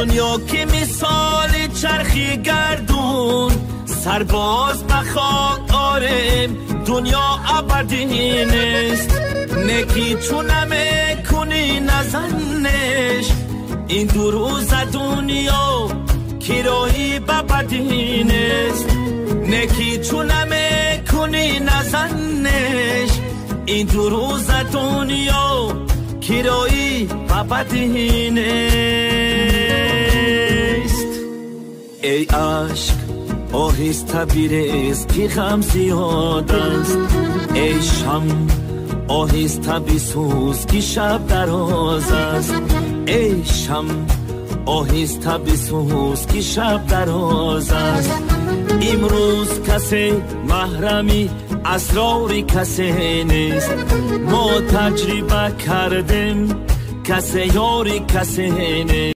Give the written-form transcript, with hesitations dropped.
دنیا که مثال چرخی گردون سرباز بخواد آرم دنیا ابدی نیست نکی چونمه کنی نزنش این دو روز دنیا کرایی ببدی نیست نکی چونمه کنی نزنش این دو روز دنیا کرایی ببدی نیست ای عشق آهسته بیریز که غم زیاد است ای شم آهسته بسوز که شب دراز است ای شم آهسته بسوز که شب دراز است امروز کسی محرمی اسرار کسی نیست ما تجربه کردیم کسی یاری کسی نیست